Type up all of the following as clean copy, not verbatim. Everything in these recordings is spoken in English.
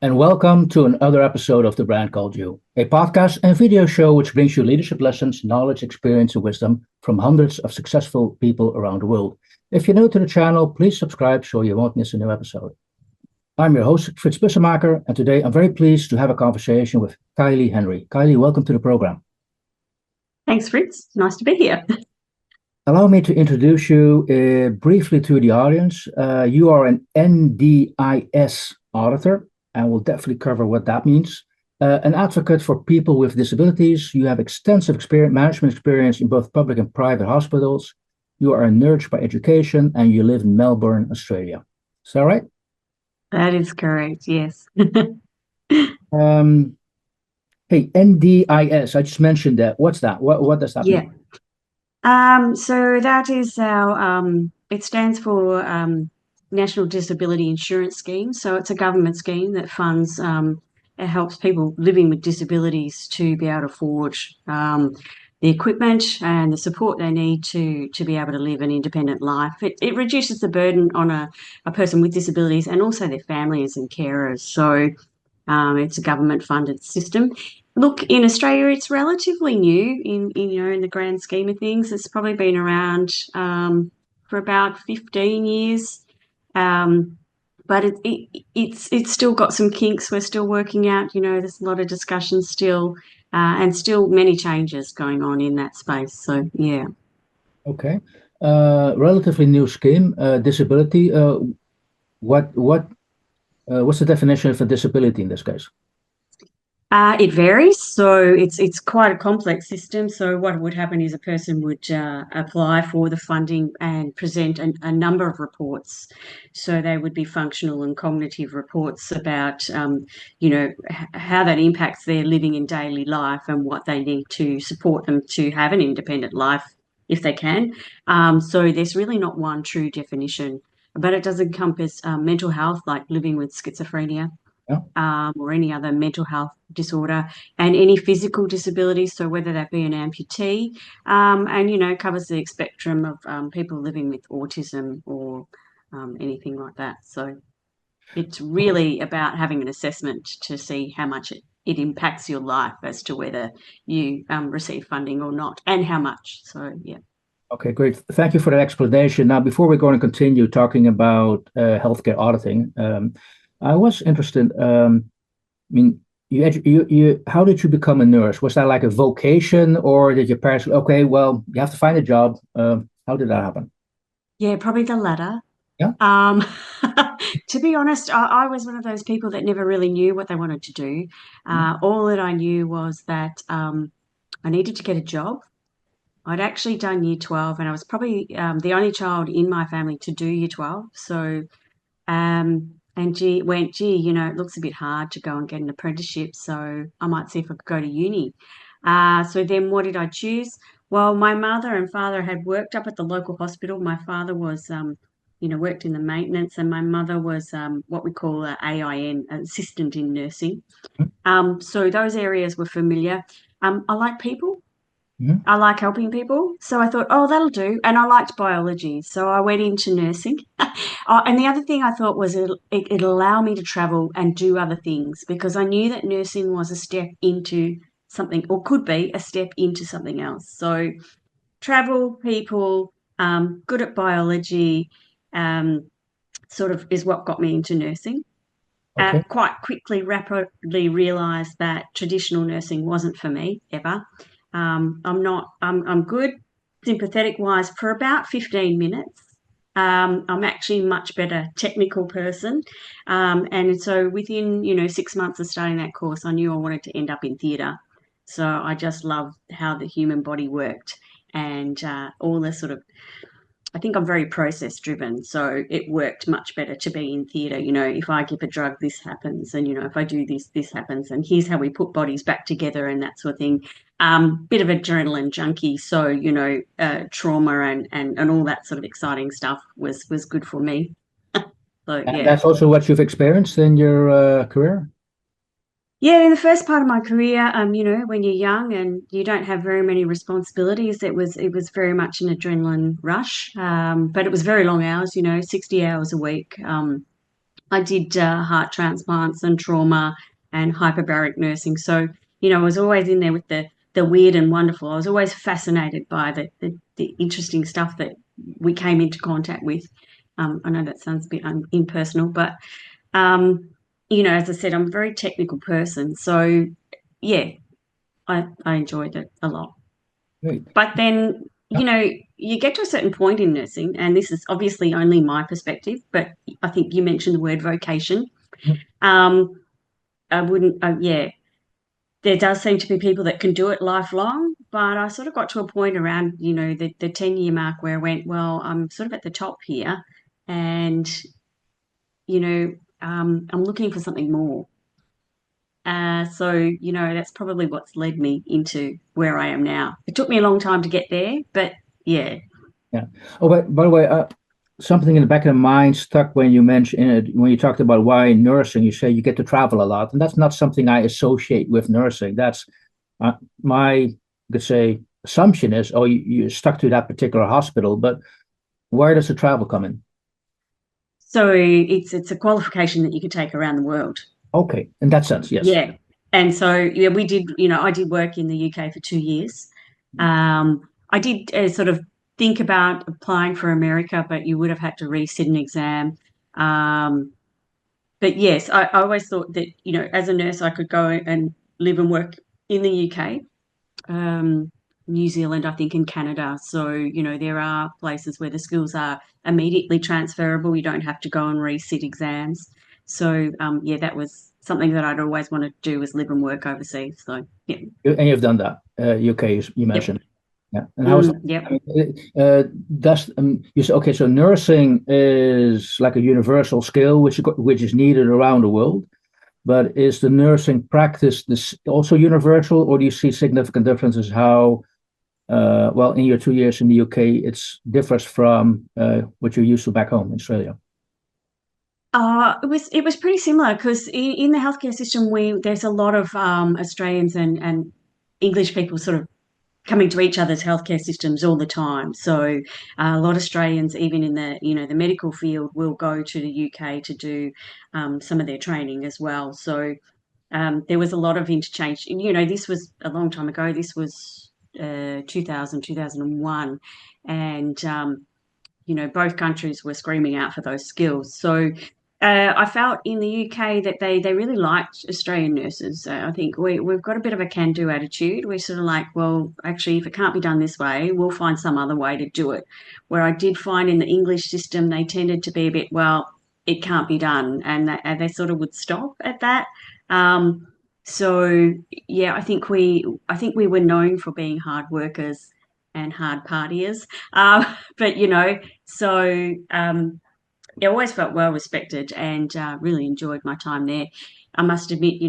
and welcome to another episode of The Brand Called You, a podcast and video show which brings you leadership lessons, knowledge, experience, and wisdom from hundreds of successful people around the world. If you're new to the channel, please subscribe so you won't miss a new episode. I'm your host, Frits Bussemaker, and today I'm very pleased to have a conversation with Kylie Hendriks. Kylie, welcome to the program. Thanks, Frits. Nice to be here. Allow me to introduce you briefly to the audience. You are an NDIS auditor, and we'll definitely cover what that means. An advocate for people with disabilities. You have extensive management experience in both public and private hospitals. You are a nurse by education, and you live in Melbourne, Australia. Is that right? That is correct, yes. Hey, NDIS, I just mentioned that. What's that? What does that mean? So that is our, it stands for National Disability Insurance Scheme. So it's a government scheme that funds, it helps people living with disabilities to be able to afford the equipment and the support they need to be able to live an independent life. It reduces the burden on a person with disabilities and also their families and carers. So it's a government-funded system. Look, in Australia, it's relatively new in the grand scheme of things. It's probably been around for about 15 years, but it's still got some kinks. We're still working out. There's a lot of discussion still, and still many changes going on in that space. So yeah. Okay, relatively new scheme. Disability. What's the definition of a disability in this case? It varies. So it's quite a complex system. So what would happen is a person would apply for the funding and present a number of reports. So they would be functional and cognitive reports about, how that impacts their living in daily life and what they need to support them to have an independent life if they can. So there's really not one true definition, but it does encompass mental health, like living with schizophrenia. Yeah. Or any other mental health disorder, and any physical disability, so whether that be an amputee, and covers the spectrum of people living with autism or anything like that. So it's really about having an assessment to see how much it impacts your life as to whether you receive funding or not, and how much. So yeah. Okay, great. Thank you for that explanation. Now, before we're going to continue talking about healthcare auditing, I was interested. How did you become a nurse? Was that like a vocation, or did your parents? Okay, well, you have to find a job. How did that happen? Yeah, probably the latter. Yeah. To be honest, I was one of those people that never really knew what they wanted to do. All that I knew was that I needed to get a job. I'd actually done year 12, and I was probably the only child in my family to do year 12. So, and it looks a bit hard to go and get an apprenticeship, so I might see if I could go to uni. So then what did I choose? Well, my mother and father had worked up at the local hospital. My father was, worked in the maintenance, and my mother was what we call an AIN, an assistant in nursing. So those areas were familiar. I like people. Mm-hmm. I like helping people. So I thought, oh, that'll do. And I liked biology. So I went into nursing. And the other thing I thought was it'd allow me to travel and do other things, because I knew that nursing was a step into something, or could be a step into something else. So travel, people, good at biology, sort of is what got me into nursing. Okay. Quite quickly, rapidly realised that traditional nursing wasn't for me ever. I'm good sympathetic wise for about 15 minutes. I'm actually a much better technical person. And so within, 6 months of starting that course, I knew I wanted to end up in theatre. So I just loved how the human body worked, and all the sort of, I think I'm very process driven, so it worked much better to be in theatre. If I give a drug, this happens, and if I do this, this happens, and here's how we put bodies back together and that sort of thing. Bit of adrenaline junkie, so trauma and all that sort of exciting stuff was good for me. So And yeah. that's also what you've experienced in your career? Yeah, in the first part of my career, when you're young and you don't have very many responsibilities, it was very much an adrenaline rush. But it was very long hours, 60 hours a week. I did heart transplants and trauma and hyperbaric nursing. So, I was always in there with the weird and wonderful. I was always fascinated by the interesting stuff that we came into contact with. I know that sounds a bit impersonal, but, as I said, I'm a very technical person. So, yeah, I enjoyed it a lot. Great. But then, Yeah. you get to a certain point in nursing, and this is obviously only my perspective, but I think you mentioned the word vocation. Mhm. Um, I wouldn't, yeah, there does seem to be people that can do it lifelong, but I sort of got to a point around, the 10-year mark where I went, well, I'm sort of at the top here, and, I'm looking for something more. So, that's probably what's led me into where I am now. It took me a long time to get there, but yeah. Yeah. Oh, but by the way, something in the back of my mind stuck when you mentioned it, when you talked about why nursing. You say you get to travel a lot, and that's not something I associate with nursing. That's my, could say, assumption is, oh, you stuck to that particular hospital, but where does the travel come in? So it's a qualification that you can take around the world. Okay, in that sense, yes. Yeah. And so, yeah, we did, I did work in the UK for 2 years. I did sort of think about applying for America, but you would have had to resit an exam. Um, but yes, I always thought that, as a nurse, I could go and live and work in the UK, New Zealand, I think, and Canada. So, there are places where the skills are immediately transferable. You don't have to go and resit exams. So, yeah, that was something that I'd always want to do was live and work overseas. So, yeah, And you've done that. UK, you yep, mentioned. Yeah. And how was that? yep. I mean, does you say okay? So nursing is like a universal skill which is needed around the world. But is the nursing practice this also universal, or do you see significant differences how, well, in your 2 years in the UK, it's differs from what you're used to back home in Australia? It was pretty similar because in the healthcare system, there's a lot of Australians and English people sort of coming to each other's healthcare systems all the time. So a lot of Australians, even in the medical field, will go to the UK to do some of their training as well. So there was a lot of interchange. This was a long time ago. This was 2000, 2001, and both countries were screaming out for those skills. So I felt in the UK that they really liked Australian nurses. I think we've got a bit of a can-do attitude. We're sort of like, well, actually, if it can't be done this way, we'll find some other way to do it. Where I did find in the English system, they tended to be a bit, well, it can't be done, and they sort of would stop at that. Um, so yeah, I think we were known for being hard workers and hard partiers. But so I always felt well respected and really enjoyed my time there. I must admit,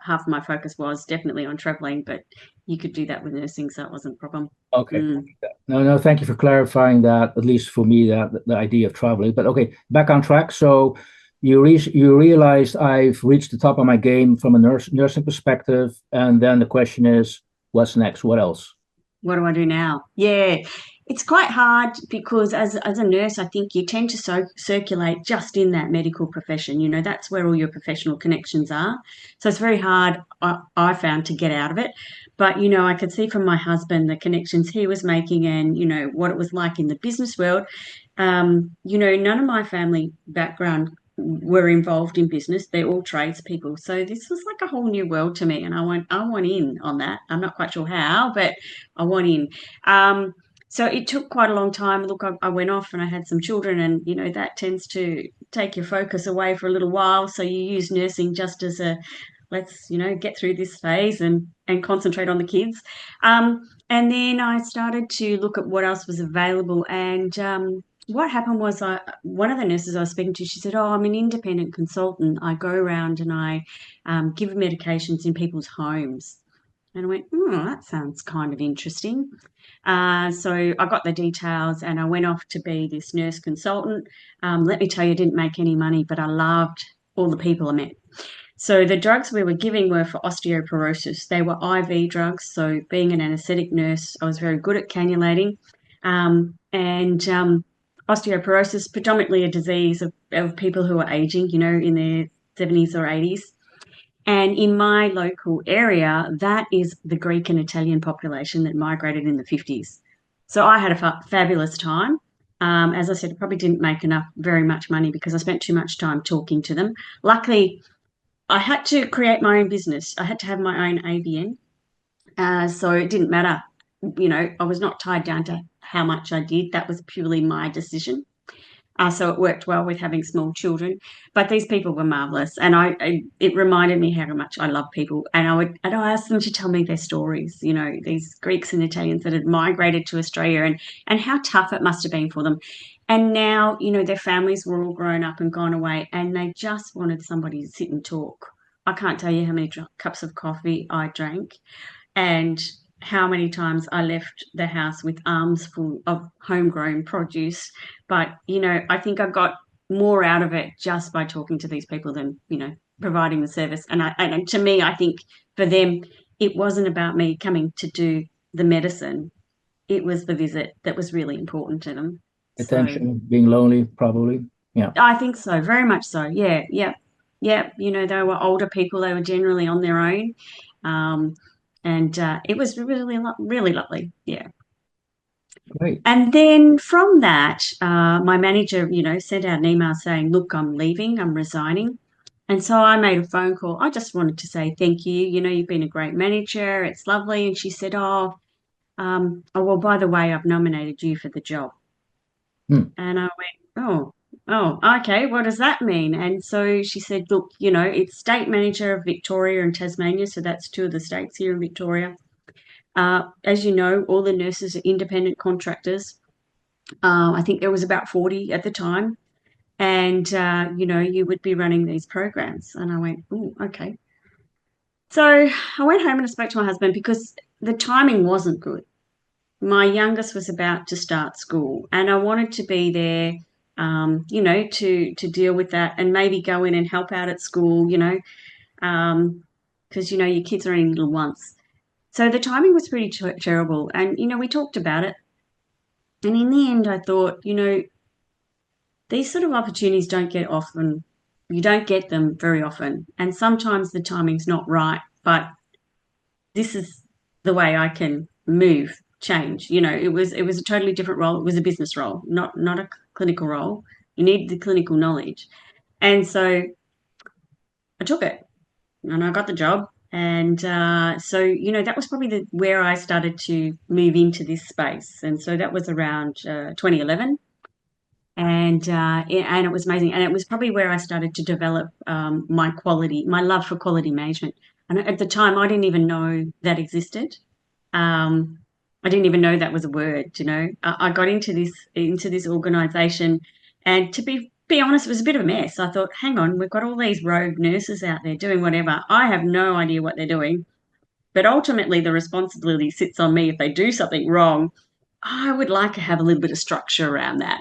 half of my focus was definitely on traveling, but you could do that with nursing, so it wasn't a problem. Okay. Mm. No, no, thank you for clarifying that, at least for me, that the idea of traveling. But okay, back on track. So you realized I've reached the top of my game from a nursing perspective, and then the question is, what's next? What else? What do I do now? Yeah, it's quite hard because as a nurse, I think you tend to circulate just in that medical profession. That's where all your professional connections are. So it's very hard, I found, to get out of it. But, I could see from my husband the connections he was making and, what it was like in the business world. None of my family background were involved in business. They're all tradespeople. So this was like a whole new world to me. And I want in on that. I'm not quite sure how, but I want in. So it took quite a long time. Look, I went off and I had some children, and that tends to take your focus away for a little while. So you use nursing just as a let's get through this phase and concentrate on the kids. And then I started to look at what else was available. And what happened was, one of the nurses I was speaking to, she said, "Oh, I'm an independent consultant. I go around and I give medications in people's homes." And I went, that sounds kind of interesting. So I got the details and I went off to be this nurse consultant. Let me tell you, I didn't make any money, but I loved all the people I met. So the drugs we were giving were for osteoporosis. They were IV drugs. So being an anaesthetic nurse, I was very good at cannulating. And osteoporosis, predominantly a disease of of people who are aging, in their 70s or 80s. And in my local area, that is the Greek and Italian population that migrated in the 50s. So I had a fabulous time. As I said, I probably didn't make very much money because I spent too much time talking to them. Luckily, I had to create my own business. I had to have my own ABN. So it didn't matter. I was not tied down to how much I did. That was purely my decision. So it worked well with having small children. But these people were marvelous, and it reminded me how much I love people. And I asked them to tell me their stories. These Greeks and Italians that had migrated to Australia, and how tough it must have been for them. And now, their families were all grown up and gone away, and they just wanted somebody to sit and talk. I can't tell you how many cups of coffee I drank, and how many times I left the house with arms full of homegrown produce. But, I think I got more out of it just by talking to these people than, providing the service. And to me, I think for them, it wasn't about me coming to do the medicine. It was the visit that was really important to them. So Attention, being lonely, probably. Yeah. I think so, very much so. Yeah, yeah, yeah. They were older people. They were generally on their own. Um, and it was really, really lovely. Yeah. Great. And then from that, my manager, sent out an email saying, "Look, I'm leaving, I'm resigning." And so I made a phone call. I just wanted to say thank you. You've been a great manager. It's lovely. And she said, well, by the way, I've nominated you for the job. Hmm. And I went, okay, what does that mean? And so she said, look, it's state manager of Victoria and Tasmania. So that's two of the states here in Victoria. As you know, all the nurses are independent contractors. I think there was about 40 at the time. And, you would be running these programs. And I went, oh, okay. So I went home and I spoke to my husband because the timing wasn't good. My youngest was about to start school and I wanted to be there, to deal with that and maybe go in and help out at school, because, your kids are only little once. So the timing was pretty terrible. And, we talked about it. And in the end, I thought, these sort of opportunities don't get often. You don't get them very often. And sometimes the timing's not right, but this is the way I can change. It was a totally different role. It was a business role, not a clinical role. You need the clinical knowledge. And so I took it and I got the job. And so, that was probably where I started to move into this space. And so that was around 2011. And it was amazing. And it was probably where I started to develop my love for quality management. And at the time, I didn't even know that existed. Um, I didn't even know that was a word. I got into this organisation, and to be honest, it was a bit of a mess. I thought, hang on, we've got all these rogue nurses out there doing whatever. I have no idea what they're doing, but ultimately, the responsibility sits on me if they do something wrong. I would like to have a little bit of structure around that.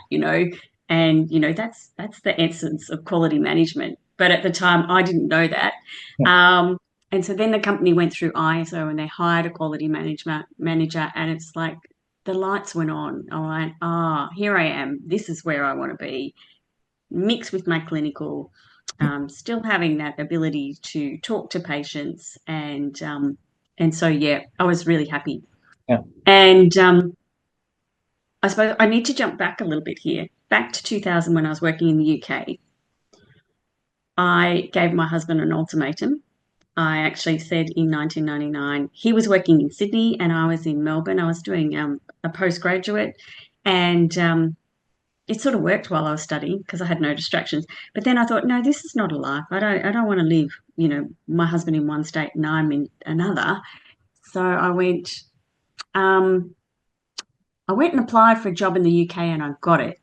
And that's the essence of quality management. But at the time, I didn't know that. Yeah. And so then the company went through ISO and they hired a quality management manager, and it's like the lights went on. I went, here I am. This is where I want to be, mixed with my clinical, still having that ability to talk to patients, and so yeah, I was really happy. Yeah. And I suppose I need to jump back a little bit here, back to 2000 when I was working in the UK. I gave my husband an ultimatum. I actually said in 1999, he was working in Sydney and I was in Melbourne. I was doing a postgraduate, and it sort of worked while I was studying because I had no distractions. But then I thought, no, this is not a life. I don't want to live, my husband in one state and I'm in another. So um, I went and applied for a job in the UK and I got it.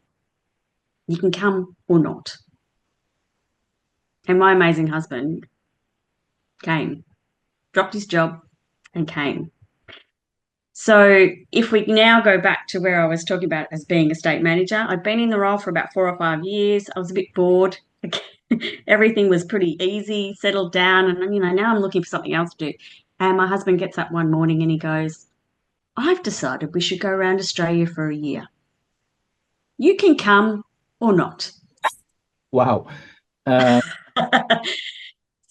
You can come or not. And my amazing husband came, dropped his job and came. So if we now go back to where I was talking about as being a state manager, I'd been in the role for about 4 or 5 years. I was a bit bored. Everything was pretty easy, settled down. And, now I'm looking for something else to do. And my husband gets up one morning and he goes, I've decided we should go around Australia for a year. You can come or not. Wow. Uh,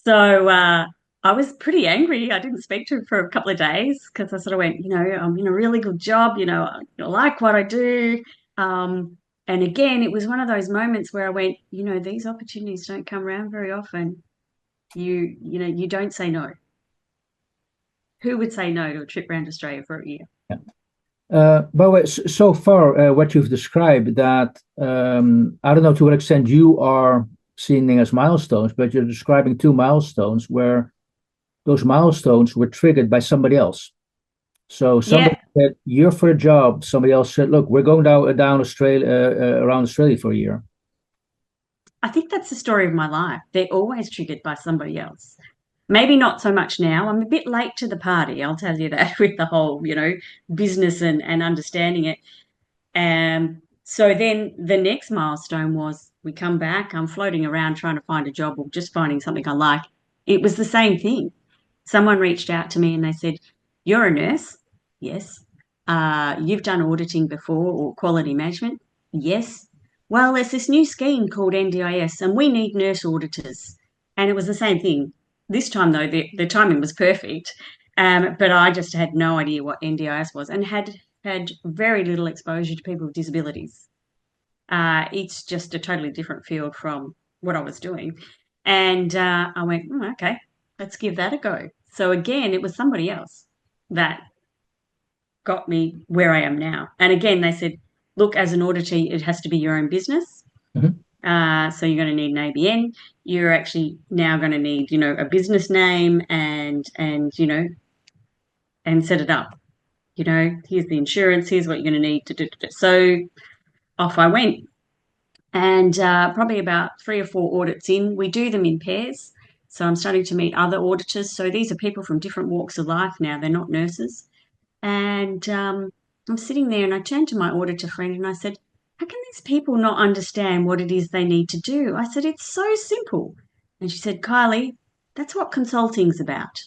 So I was pretty angry. I didn't speak to him for a couple of days because I sort of went, I'm in a really good job, I like what I do. Um, and again, it was one of those moments where I went, these opportunities don't come around very often. You don't say no. Who would say no to a trip around Australia for a year? by the way, so far, what you've described that I don't know to what extent you are seeing them as milestones, but you're describing two milestones where those milestones were triggered by somebody else. So somebody Yeah, said, "You're for a job." Somebody else said, "Look, we're going down Australia around Australia for a year." I think that's the story of my life. They're always triggered by somebody else. Maybe not so much now. I'm a bit late to the party, I'll tell you that, with the whole, business and understanding it. So then the next milestone was we come back. I'm floating around trying to find a job or just finding something I like. It was the same thing. Someone reached out to me and they said, "You're a nurse?" Yes. You've done auditing before or quality management? Yes. Well, there's this new scheme called NDIS and we need nurse auditors. And it was the same thing. This time, though, the timing was perfect. But I just had no idea what NDIS was and had very little exposure to people with disabilities. It's just a totally different field from what I was doing. And I went, okay, let's give that a go. So again, it was somebody else that got me where I am now. And again, they said, look, as an auditor, it has to be your own business. Mhm. So you're going to need an ABN. You're actually now going to need, a business name and set it up. Here's the insurance. Here's what you're going to need to do. So off I went. And probably about 3 or 4 audits in, we do them in pairs. So I'm starting to meet other auditors. So these are people from different walks of life now. They're not nurses. And I'm sitting there and I turned to my auditor friend and I said, how can these people not understand what it is they need to do? I said, it's so simple. And she said, Kylie, that's what consulting's about.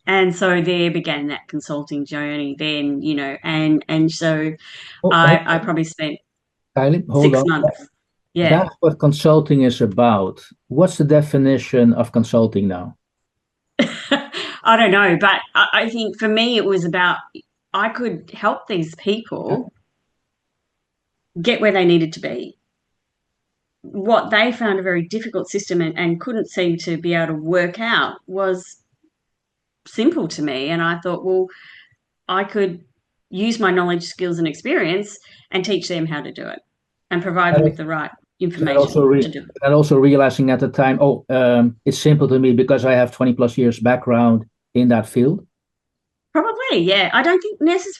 And so there began that consulting journey then, and so I Oh, probably spent Kylie, hold six on. months. Yeah. That's what consulting is about. What's the definition of consulting now? I don't know, but I think for me it was about I could help these people get where they needed to be. What they found a very difficult system and couldn't seem to be able to work out was simple to me. And I thought, well, I could use my knowledge, skills, and experience and teach them how to do it and provide them with the right And also information to do it. and also realizing at the time, oh, it's simple to me because I have 20 plus years background in that field. Probably, yeah. I don't think nurses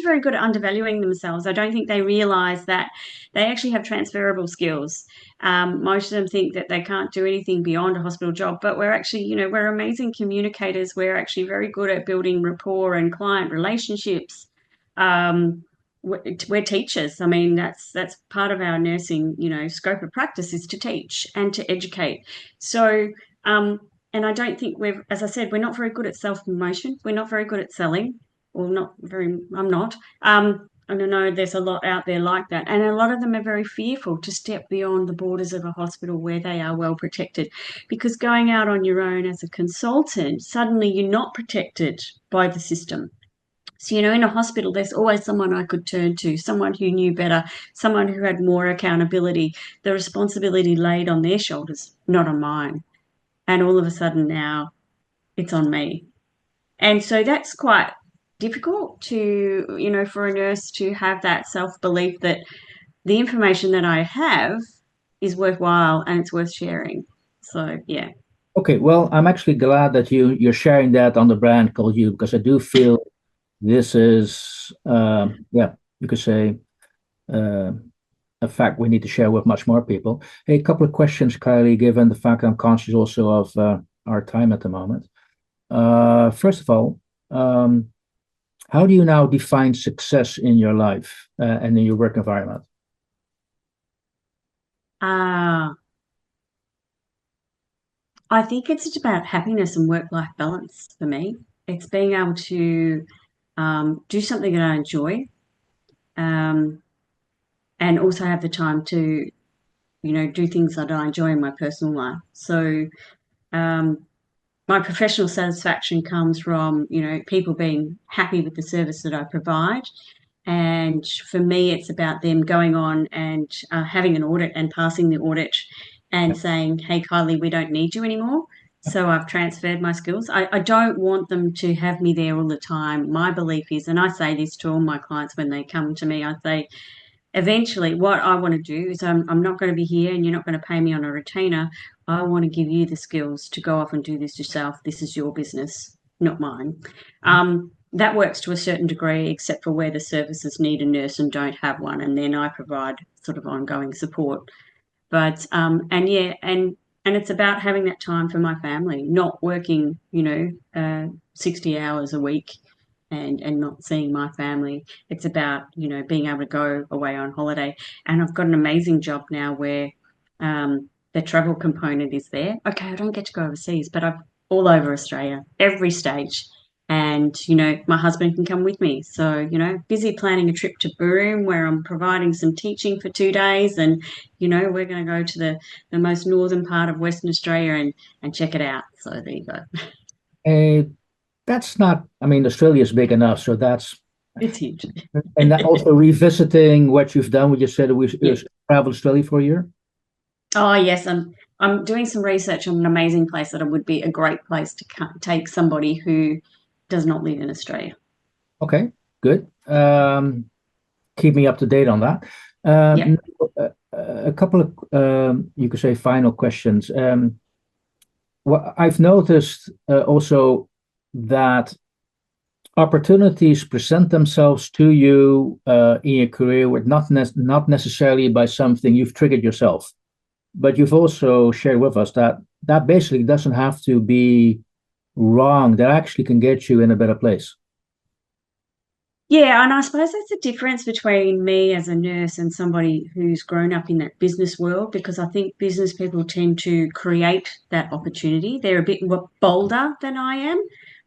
very good at undervaluing themselves. I don't think they realise that they actually have transferable skills. Most of them think that they can't do anything beyond a hospital job, but we're actually, we're amazing communicators. We're actually very good at building rapport and client relationships. Um, we're teachers. I mean, that's part of our nursing, scope of practice is to teach and to educate. So. And I don't think as I said, we're not very good at self-promotion. We're not very good at selling, or not very, I'm not. And I know there's a lot out there like that. And a lot of them are very fearful to step beyond the borders of a hospital where they are well protected. Because going out on your own as a consultant, suddenly you're not protected by the system. So, in a hospital, there's always someone I could turn to, someone who knew better, someone who had more accountability, the responsibility laid on their shoulders, not on mine. And all of a sudden now it's on me. And so that's quite difficult to, for a nurse to have that self belief that the information that I have is worthwhile and it's worth sharing. So, yeah. Okay, well, I'm actually glad that you're sharing that on the brand called you because I do feel this is, yeah, you could say uh, a fact we need to share with much more people. Hey, a couple of questions, Kylie, given the fact I'm conscious also of our time at the moment. First of all, how do you now define success in your life and in your work environment? Uh, I think it's about happiness and work life balance for me. It's being able to do something that I enjoy, um, and also have the time to do things that I enjoy in my personal life. So my professional satisfaction comes from, people being happy with the service that I provide. And for me, it's about them going on and having an audit and passing the audit and saying, hey, Kylie, we don't need you anymore. So I've transferred my skills. I don't want them to have me there all the time. My belief is, and I say this to all my clients when they come to me, I say, eventually what I want to do is I'm not going to be here and you're not going to pay me on a retainer. I want to give you the skills to go off and do this yourself. This is your business, not mine. That works to a certain degree, except for where the services need a nurse and don't have one. And then I provide sort of ongoing support. But, and it's about having that time for my family, not working, 60 hours a week and not seeing my family. It's about, being able to go away on holiday. And I've got an amazing job now where the travel component is there. Okay, I don't get to go overseas, but I'm all over Australia, every stage. And, my husband can come with me. So, busy planning a trip to Broome where I'm providing some teaching for 2 days. And, we're going to go to the most northern part of Western Australia and check it out. So there you go. That's not, I mean, Australia is big enough, so that's, It's huge. and that also revisiting what you've done, we just said we Yeah. traveled Australia for a year. Oh yes, I'm doing some research on an amazing place that it would be a great place to take somebody who does not live in Australia. Okay, good. Keep me up to date on that. Yeah. A couple of, you could say, final questions. Well, I've noticed also that opportunities present themselves to you in your career with not necessarily by something you've triggered yourself, but you've also shared with us that that basically doesn't have to be wrong. That actually can get you in a better place. Yeah, and I suppose that's the difference between me as a nurse and somebody who's grown up in that business world, because I think business people tend to create that opportunity. They're a bit more bolder than I am.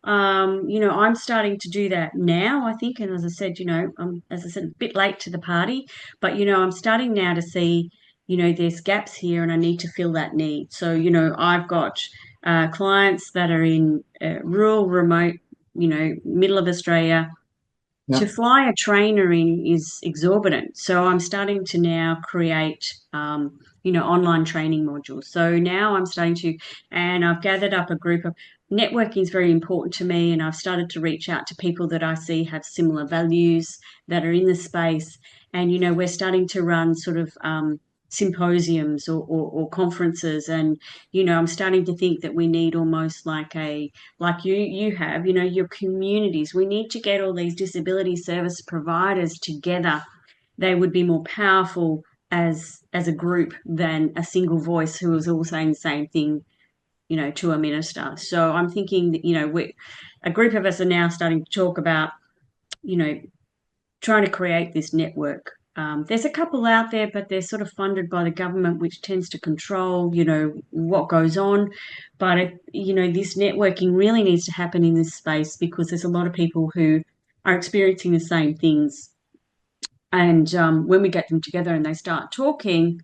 I'm starting to do that now, I think. And as I said, as I said, a bit late to the party, but, I'm starting now to see, there's gaps here and I need to fill that need. So, I've got clients that are in rural, remote, middle of Australia. Yeah. To fly a trainer in is exorbitant. So I'm starting to now create, online training modules. So now I'm starting to, and I've gathered up a group of networking is very important to me. And I've started to reach out to people that I see have similar values that are in the space. And, we're starting to run sort of symposiums or conferences. And, I'm starting to think that we need almost like you have, your communities. We need to get all these disability service providers together. They would be more powerful as a group than a single voice who is all saying the same thing, to a minister. So I'm thinking that, a group of us are now starting to talk about, you know, trying to create this network. There's a couple out there, but they're sort of funded by the government, which tends to control, what goes on. But, this networking really needs to happen in this space because there's a lot of people who are experiencing the same things. And when we get them together and they start talking,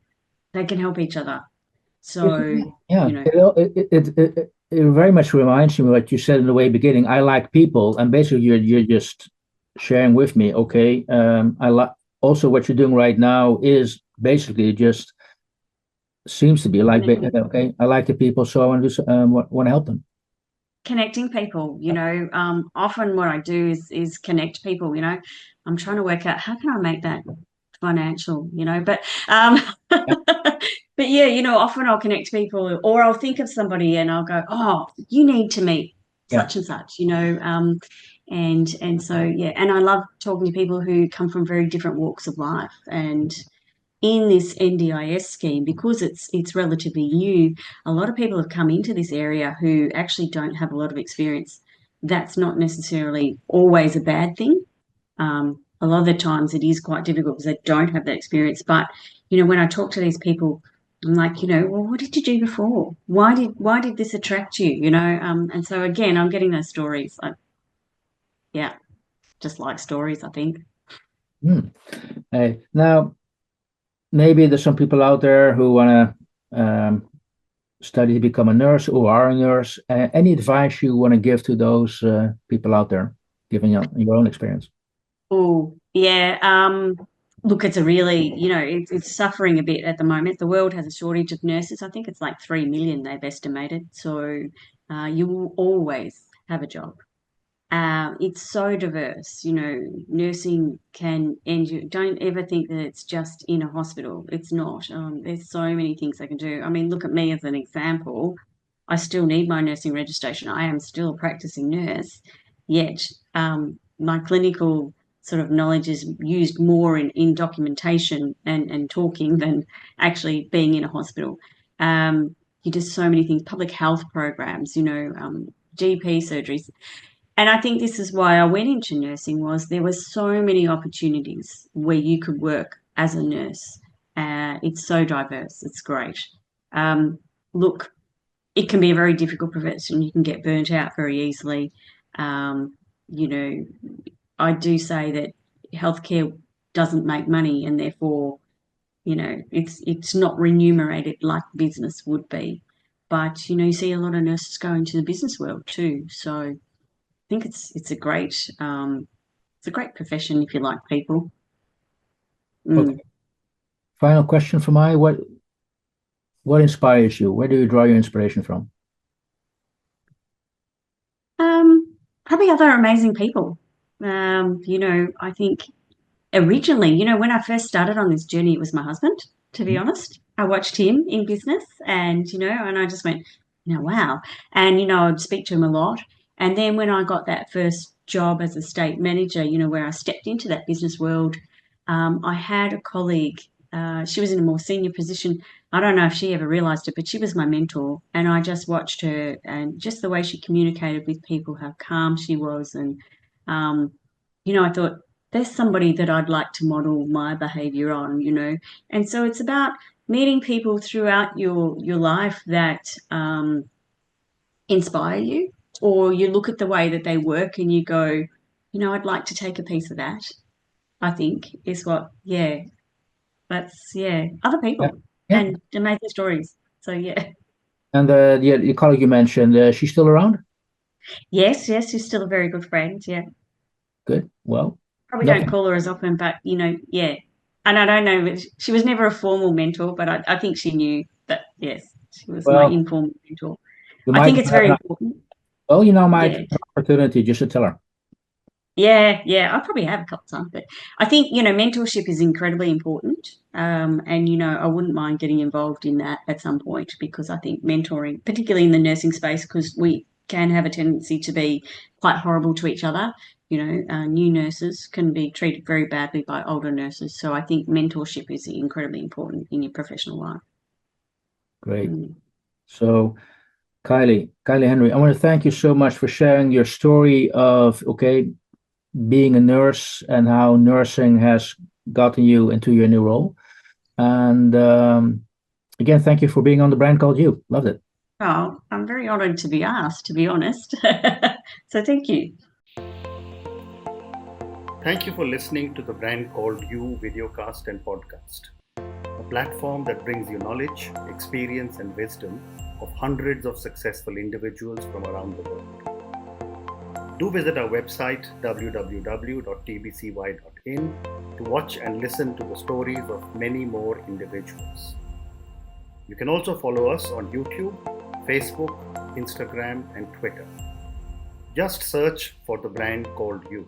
they can help each other. So, Yeah, you know, it very much reminds me of what you said in the way beginning. I like people, and basically you're just sharing with me. Okay, I like also what you're doing right now is basically just seems to be like okay, I like the people, so I want to do want to help them. connecting people, often what I do is connect people. I'm trying to work out how can I make that financial, Yeah, but yeah, often I'll connect people or I'll think of somebody and I'll go, oh, you need to meet yeah. such and such, and so yeah, and I love talking to people who come from very different walks of life. And in this NDIS scheme, because it's relatively new, a lot of people have come into this area who actually don't have a lot of experience. That's not necessarily always a bad thing. A lot of the times it is quite difficult because they don't have that experience. But when I talk to these people, I'm like, well, what did you do before? Why did this attract you? And so again, I'm getting those stories. Yeah, just like stories, I think. Hmm. Now, maybe there's some people out there who want to study to become a nurse or are a nurse. Any advice you want to give to those people out there, given your own experience? Oh, yeah. Look, it's a really, it's suffering a bit at the moment. The world has a shortage of nurses. I think it's like 3 million they've estimated. So you will always have a job. It's so diverse, nursing can end you. Don't ever think that it's just in a hospital. It's not. There's so many things they can do. I mean, look at me as an example. I still need my nursing registration. I am still a practicing nurse, yet my clinical sort of knowledge is used more in documentation and talking than actually being in a hospital. You do so many things, public health programs, GP surgeries. And I think this is why I went into nursing was there were so many opportunities where you could work as a nurse. It's so diverse. It's great. Look, it can be a very difficult profession. You can get burnt out very easily. Um, you know, I do say that healthcare doesn't make money, and therefore, it's not remunerated like business would be. But you see a lot of nurses go into the business world too. So I think it's a great profession if you like people. Okay. Mm. Final question for my what inspires you? Where do you draw your inspiration from? Probably other amazing people. I think originally, when I first started on this journey, it was my husband, to be Mhm. honest. I watched him in business and I just went, wow. And, I'd speak to him a lot. And then when I got that first job as a state manager, where I stepped into that business world, I had a colleague, she was in a more senior position. I don't know if she ever realized it, but she was my mentor. And I just watched her and just the way she communicated with people, how calm she was. And, I thought, there's somebody that I'd like to model my behavior on. And so it's about meeting people throughout your life that inspire you, or you look at the way that they work and you go, I'd like to take a piece of that. I think is what, yeah, other Yeah. people Yeah. and amazing stories. So yeah, And the colleague you mentioned, she's still around? yes, she's still a very good friend. Yeah, Good. Well, probably don't nothing. call her as often, but yeah. And I don't know, she was never a formal mentor, but I think she knew that, yes, she was my Well, informal mentor. you I might think have it's very an, important. might Yeah. have an opportunity just to tell her. Yeah. I probably have a couple of times, but I think, mentorship is incredibly important. And, I wouldn't mind getting involved in that at some point because I think mentoring, particularly in the nursing space, because we can have a tendency to be quite horrible to each other. New nurses can be treated very badly by older nurses. So I think mentorship is incredibly important in your professional life. Great. Mm. So, Kylie Henry, I want to thank you so much for sharing your story of, being a nurse and how nursing has gotten you into your new role. And again, thank you for being on the brand called You. Loved it. Oh, I'm very honoured to be asked, to be honest. So thank you. Thank you for listening to the Brand Called You videocast and podcast, a platform that brings you knowledge, experience, and wisdom of hundreds of successful individuals from around the world. Do visit our website www.tbcy.in to watch and listen to the stories of many more individuals. You can also follow us on YouTube, Facebook, Instagram, and Twitter. Just search for the brand called You.